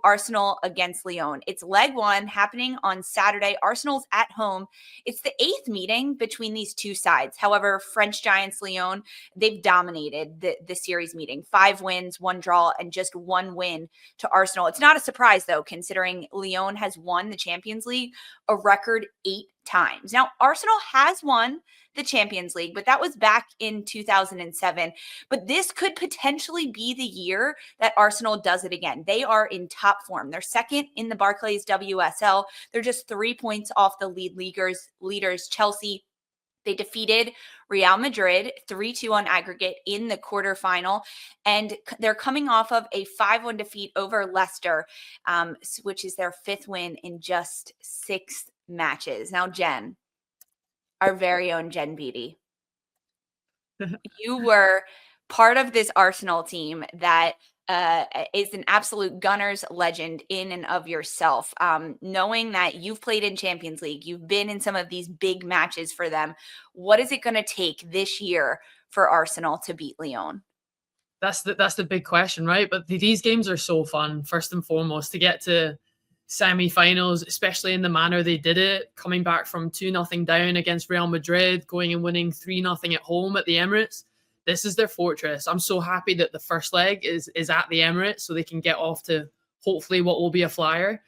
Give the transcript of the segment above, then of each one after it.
Arsenal against Lyon. It's leg one happening on Saturday. Arsenal's at home. It's the 8th meeting between these two sides. However, French giants Lyon, they've dominated the series meeting. 5 wins, 1 draw, and just 1 win to Arsenal. It's not a surprise, though, considering Lyon has won the Champions League a record 8 times. Now, Arsenal has won the Champions League, but that was back in 2007. But this could potentially be the year that Arsenal does it again. They are in top form. They're second in the Barclays WSL. They're just 3 points off the leaders Chelsea. They defeated Real Madrid 3-2 on aggregate in the quarterfinal, and they're coming off of a 5-1 defeat over Leicester, which is their 5th win in just 6 matches. Now, Jen, our very own Jen Beattie, you were part of this Arsenal team that is an absolute Gunners legend in and of yourself. Knowing that you've played in Champions League, you've been in some of these big matches for them, what is it going to take this year for Arsenal to beat Lyon? That's the big question, right? But these games are so fun, first and foremost, to get to semi-finals, especially in the manner they did it, coming back from 2-0 down against Real Madrid, going and winning 3-0 at home at the Emirates. This is their fortress. I'm so happy that the first leg is at the Emirates so they can get off to hopefully what will be a flyer.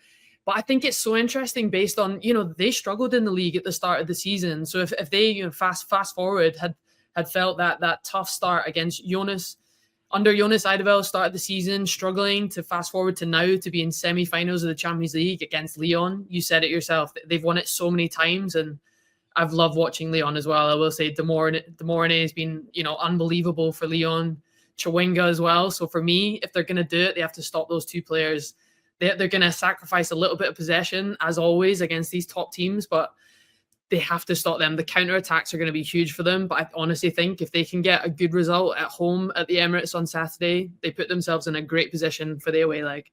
But I think it's so interesting based on, they struggled in the league at the start of the season. So if they, fast forward, had felt that tough start against under Jonas Eidevall, started the season struggling, to fast forward to now to be in semi-finals of the Champions League against Lyon. You said it yourself. They've won it so many times, and I've loved watching Lyon as well. I will say Demorne has been, unbelievable for Lyon. Chawinga as well. So for me, if they're going to do it, they have to stop those 2 players. They're going to sacrifice a little bit of possession, as always, against these top teams, but they have to stop them. The counter-attacks are going to be huge for them, but I honestly think if they can get a good result at home at the Emirates on Saturday, they put themselves in a great position for the away leg.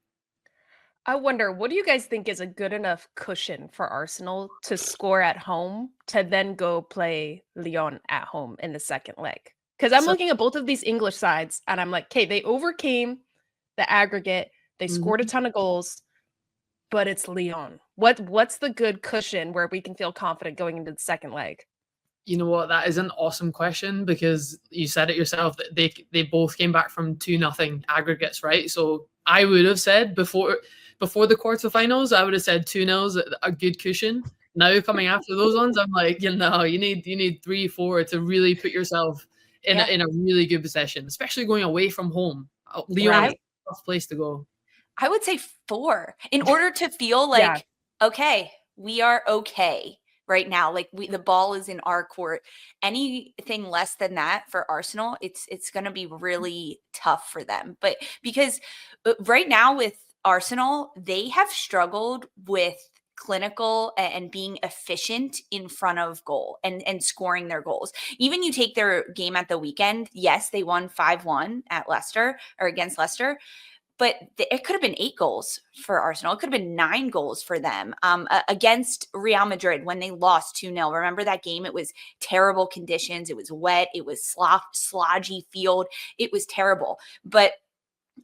I wonder, what do you guys think is a good enough cushion for Arsenal to score at home to then go play Lyon at home in the second leg? Because I'm looking at both of these English sides, and I'm like, okay, they overcame the aggregate. They scored a ton of goals, but it's Lyon. What's the good cushion where we can feel confident going into the second leg? You know what? That is an awesome question, because you said it yourself that they both came back from 2-0 aggregates, right? So I would have said before the quarterfinals, I would have said 2-0 is a good cushion. Now coming after those ones, I'm like, you need 3-4 to really put yourself in a really good position, especially going away from home. Lyon is a tough place to go. I would say 4 in order to feel like, okay, we are okay right now. Like the ball is in our court. Anything less than that for Arsenal, it's going to be really tough for them. But because right now with Arsenal, they have struggled with clinical and being efficient in front of goal and scoring their goals. Even you take their game at the weekend, yes, they won 5-1 at Leicester or against Leicester, but it could have been 8 goals for Arsenal. It could have been 9 goals for them against Real Madrid when they lost 2-0. Remember that game? It was terrible conditions. It was wet. It was slodgy field. It was terrible. But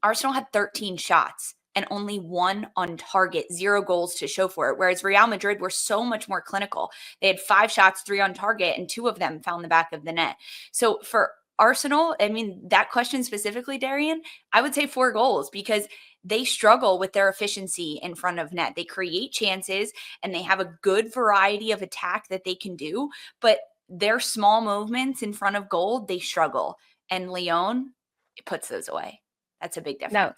Arsenal had 13 shots and only 1 on target, 0 goals to show for it. Whereas Real Madrid were so much more clinical. They had 5 shots, 3 on target, and 2 of them found the back of the net. So for Arsenal, I mean, that question specifically, Darian, I would say 4 goals, because they struggle with their efficiency in front of net. They create chances and they have a good variety of attack that they can do, but their small movements in front of goal, they struggle. And Lyon, it puts those away. That's a big difference. No,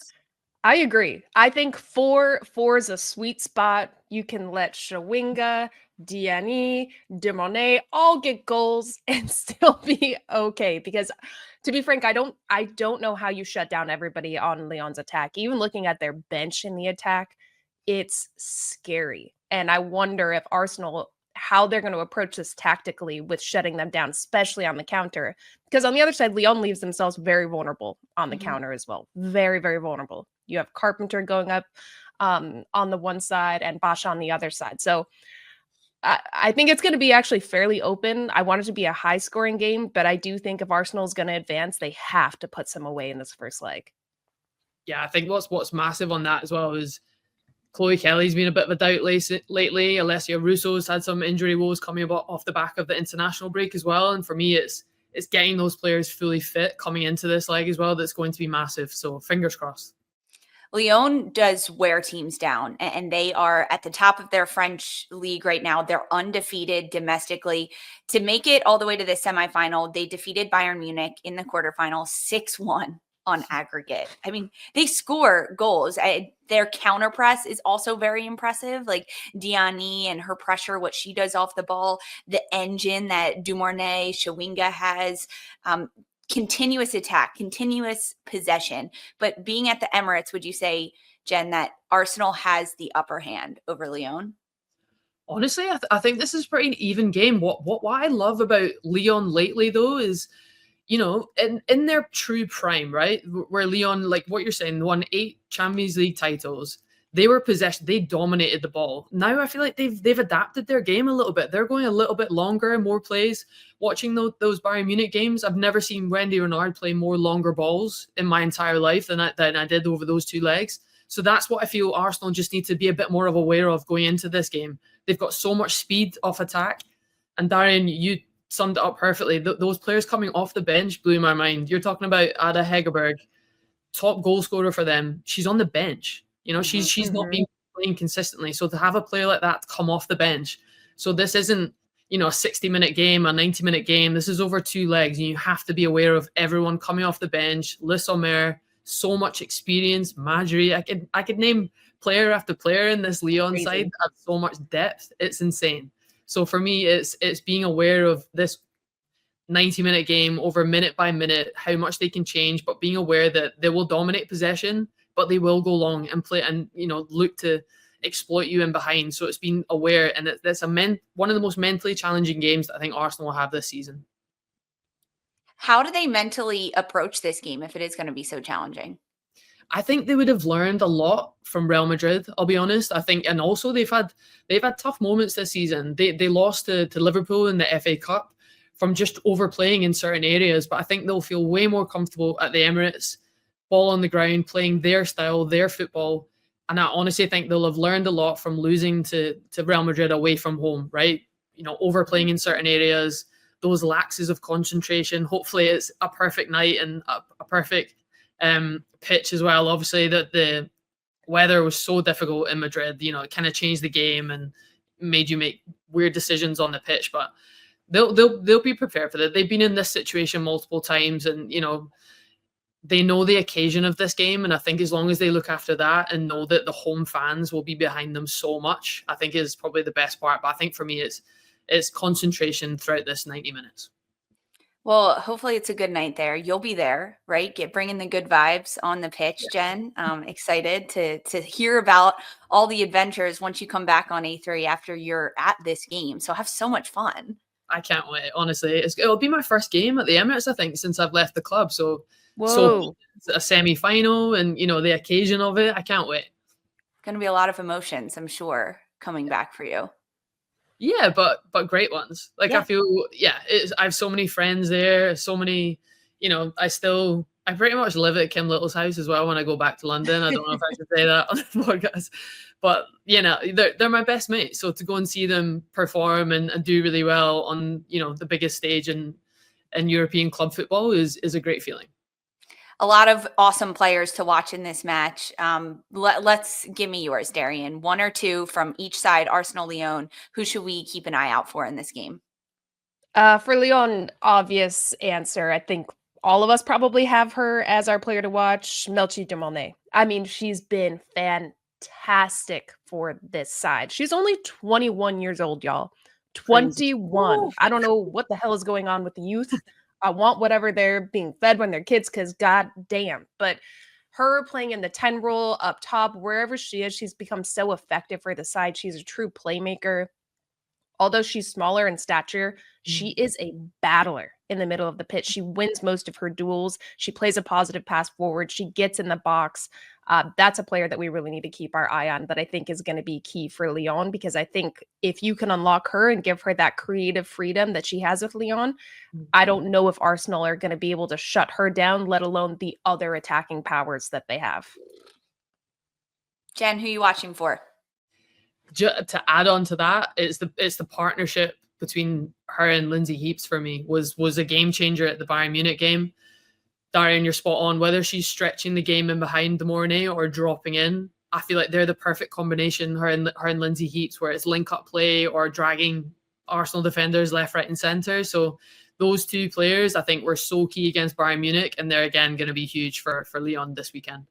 I agree. I think 4 is a sweet spot. You can let Chawinga, Diani, Demorne all get goals and still be okay. Because to be frank, I don't know how you shut down everybody on Lyon's attack. Even looking at their bench in the attack, it's scary. And I wonder if Arsenal, how they're going to approach this tactically with shutting them down, especially on the counter. Because on the other side, Lyon leaves themselves very vulnerable on the counter as well. Very, very vulnerable. You have Carpenter going up on the one side and Basha on the other side. So I think it's going to be actually fairly open. I want it to be a high-scoring game, but I do think if Arsenal is going to advance, they have to put some away in this first leg. Yeah, I think what's massive on that as well is Chloe Kelly's been a bit of a doubt lately. Alessia Russo's had some injury woes coming about off the back of the international break as well. And for me, it's getting those players fully fit coming into this leg as well that's going to be massive. So fingers crossed. Lyon does wear teams down, and they are at the top of their French league right now. They're undefeated domestically. To make it all the way to the semifinal, they defeated Bayern Munich in the quarterfinal 6-1 on aggregate. I mean, they score goals. Their counter press is also very impressive. Like Diani and her pressure, what she does off the ball, the engine that Dumornay, Shawinga has. Continuous attack, continuous possession. But being at the Emirates, would you say, Jen, that Arsenal has the upper hand over Lyon? Honestly, I think this is pretty an even game. What I love about Lyon lately, though, is, you know, in their true prime, right, where Lyon, like what you're saying, won 8 Champions League titles. They were possession. They dominated the ball. Now I feel like they've adapted their game a little bit. They're going a little bit longer, more plays. Watching those Bayern Munich games, I've never seen Wendy Renard play more longer balls in my entire life than I did over those 2 legs. So that's what I feel Arsenal just need to be a bit more of aware of going into this game. They've got so much speed off attack. And Darian, you summed it up perfectly. Those players coming off the bench blew my mind. You're talking about Ada Hegerberg, top goal scorer for them. She's on the bench. You know, she's not being playing consistently. So to have a player like that come off the bench, so this isn't, you know, a 60-minute game, a 90-minute game. This is over 2 legs, and you have to be aware of everyone coming off the bench. Le Sommer, so much experience. Marjorie, I could name player after player in this Lyon side that have so much depth. It's insane. So for me, it's being aware of this 90-minute game over minute by minute, how much they can change, but being aware that they will dominate possession, but they will go long and play and, you know, look to exploit you in behind. So it's being aware, and that's one of the most mentally challenging games that I think Arsenal will have this season. How do they mentally approach this game if it is going to be so challenging? I think they would have learned a lot from Real Madrid, I'll be honest. I think, and also they've had tough moments this season. They lost to Liverpool in the FA Cup from just overplaying in certain areas, but I think they'll feel way more comfortable at the Emirates, ball on the ground, playing their style, their football. And I honestly think they'll have learned a lot from losing to Real Madrid away from home, right? You know, overplaying in certain areas, those lapses of concentration. Hopefully it's a perfect night and a perfect pitch as well. Obviously that the weather was so difficult in Madrid, you know, it kind of changed the game and made you make weird decisions on the pitch, but they'll be prepared for that. They've been in this situation multiple times, and, you know, they know the occasion of this game. And I think as long as they look after that and know that the home fans will be behind them so much, I think is probably the best part. But I think for me, it's concentration throughout this 90 minutes. Well, hopefully it's a good night there. You'll be there, right? Bringing the good vibes on the pitch, Jen. Excited to hear about all the adventures once you come back on A3 after you're at this game. So have so much fun. I can't wait. Honestly, it'll be my first game at the Emirates, I think, since I've left the club. So it's a semi-final, and, you know, the occasion of it, I can't wait. Going to be a lot of emotions, I'm sure, coming back for you. Yeah, but great ones. Like, I feel, I have so many friends there, so many, you know, I pretty much live at Kim Little's house as well when I go back to London. I don't know if I should say that on the podcast, but, you know, they're my best mates. So to go and see them perform and do really well on, you know, the biggest stage in European club football is a great feeling. A lot of awesome players to watch in this match. Let's give me yours, Darian. 1 or 2 from each side, Arsenal, Lyon. Who should we keep an eye out for in this game? For Lyon, obvious answer. I think all of us probably have her as our player to watch, Melchi Dumornay. I mean, she's been fantastic for this side. She's only 21 years old, y'all. 21. Ooh. I don't know what the hell is going on with the youth. I want whatever they're being fed when they're kids, because god damn. But her playing in the 10 role up top, wherever she is, she's become so effective for the side. She's a true playmaker. Although she's smaller in stature, she is a battler in the middle of the pitch. She wins most of her duels. She plays a positive pass forward. She gets in the box. That's a player that we really need to keep our eye on, that I think is going to be key for Lyon, because I think if you can unlock her and give her that creative freedom that she has with Lyon, I don't know if Arsenal are going to be able to shut her down, let alone the other attacking powers that they have. Jen, who are you watching for? To add on to that, it's the partnership between her and Lindsay Heaps for me was a game changer at the Bayern Munich game. Darian, you're spot on. Whether she's stretching the game in behind the Mornay or dropping in, I feel like they're the perfect combination, her and Lindsay Heaps, where it's link-up play or dragging Arsenal defenders left, right, and centre. So those two players, I think, were so key against Bayern Munich, and they're, again, going to be huge for Lyon this weekend.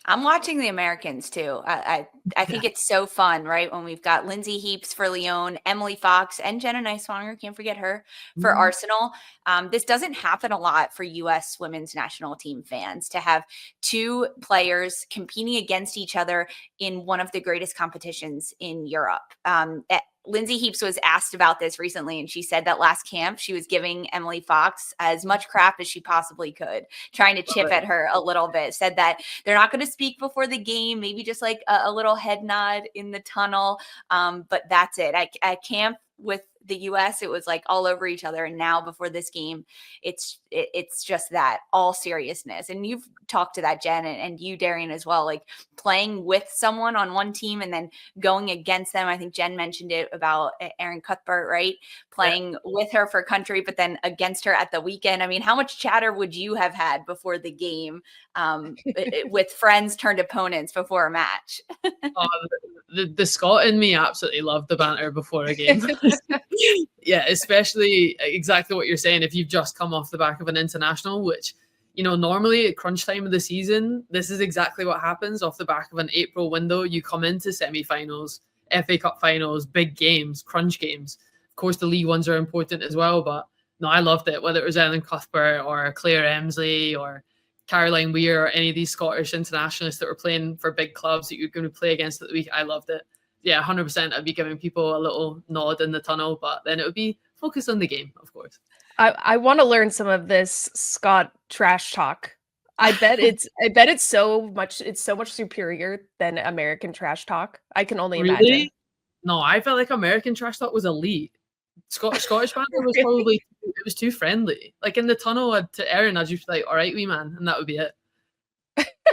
I'm watching the Americans too. I think it's so fun, right? When we've got Lindsay Heaps for Lyon, Emily Fox, and Jenna Neiswanger, can't forget her, for Arsenal. This doesn't happen a lot for U.S. women's national team fans, to have two players competing against each other in one of the greatest competitions in Europe. Lindsay Heaps was asked about this recently, and she said that last camp she was giving Emily Fox as much crap as she possibly could, trying to chip at her a little bit. Said that they're not going to speak before the game, maybe just like a little head nod in the tunnel, but that's it. At camp with the US, it was like all over each other, and now before this game, it's just that all seriousness. And you've talked to that, Jen, and you, Darian, as well, like playing with someone on one team and then going against them. I think Jen mentioned it about Erin Cuthbert, right? Playing with her for country, but then against her at the weekend. I mean, how much chatter would you have had before the game with friends turned opponents before a match? The Scot in me absolutely loved the banter before a game. Yeah, especially exactly what you're saying. If you've just come off the back of an international, which, normally at crunch time of the season, this is exactly what happens. Off the back of an April window, you come into semi-finals, FA Cup finals, big games, crunch games. Of course, the league ones are important as well, but no, I loved it. Whether it was Ellen Cuthbert or Claire Emsley or Caroline Weir or any of these Scottish internationalists that were playing for big clubs that you're going to play against at the week, I loved it. Yeah, 100%. I'd be giving people a little nod in the tunnel, but then it would be focused on the game, of course. I want to learn some of this Scott trash talk. I bet it's so much superior than American trash talk. I can only imagine. No, I felt like American trash talk was elite. Scottish banter was probably it was too friendly. Like in the tunnel to Erin, I'd just be like, "All right, wee man," and that would be it.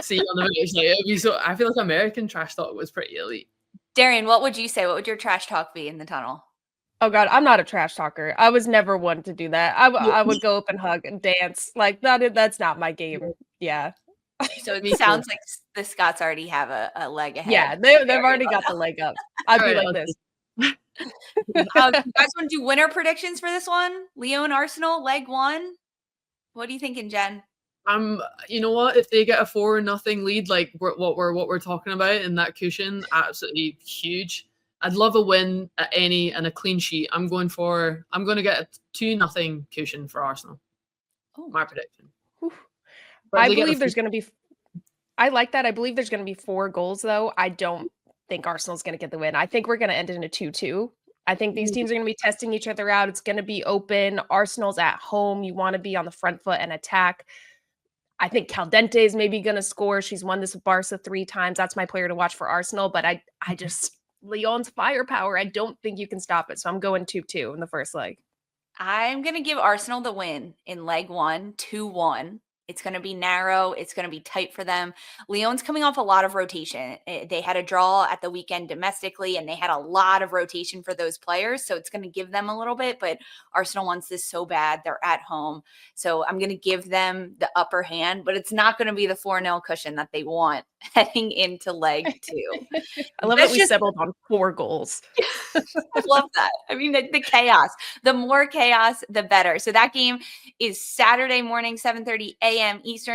See you on the finish. Like, it'd be so. I feel like American trash talk was pretty elite. Darian, what would you say? What would your trash talk be in the tunnel? Oh God, I'm not a trash talker. I was never one to do that. I would go up and hug and dance. Like that's not my game. Yeah. So it sounds like the Scots already have a leg ahead. Yeah, they've already got the leg up. I'd be like this. You guys want to do winner predictions for this one? Lyon Arsenal, leg one. What are you thinking, Jen? You know what? If they get a 4-0 lead, like what we're talking about in that cushion, absolutely huge. I'd love a win at any and a clean sheet. I'm going to get a 2-0 cushion for Arsenal. Oh, my prediction. I believe there's going to be. I like that. I believe there's going to be 4 goals, though. I don't think Arsenal's going to get the win. I think we're going to end in a 2-2. I think these teams are going to be testing each other out. It's going to be open. Arsenal's at home. You want to be on the front foot and attack. I think Caldente is maybe going to score. She's won this with Barca 3 times. That's my player to watch for Arsenal. But I just Lyon's firepower. I don't think you can stop it. So I'm going 2-2 in the first leg. I'm going to give Arsenal the win in leg 1, 2-1. It's going to be narrow. It's going to be tight for them. Lyon's coming off a lot of rotation. They had a draw at the weekend domestically, and they had a lot of rotation for those players. So it's going to give them a little bit, but Arsenal wants this so bad. They're at home. So I'm going to give them the upper hand, but it's not going to be the 4-0 cushion that they want heading into leg 2. I love that we settled on 4 goals. I love that. I mean, the chaos. The more chaos, the better. So that game is Saturday morning, 7:30 a.m. Eastern.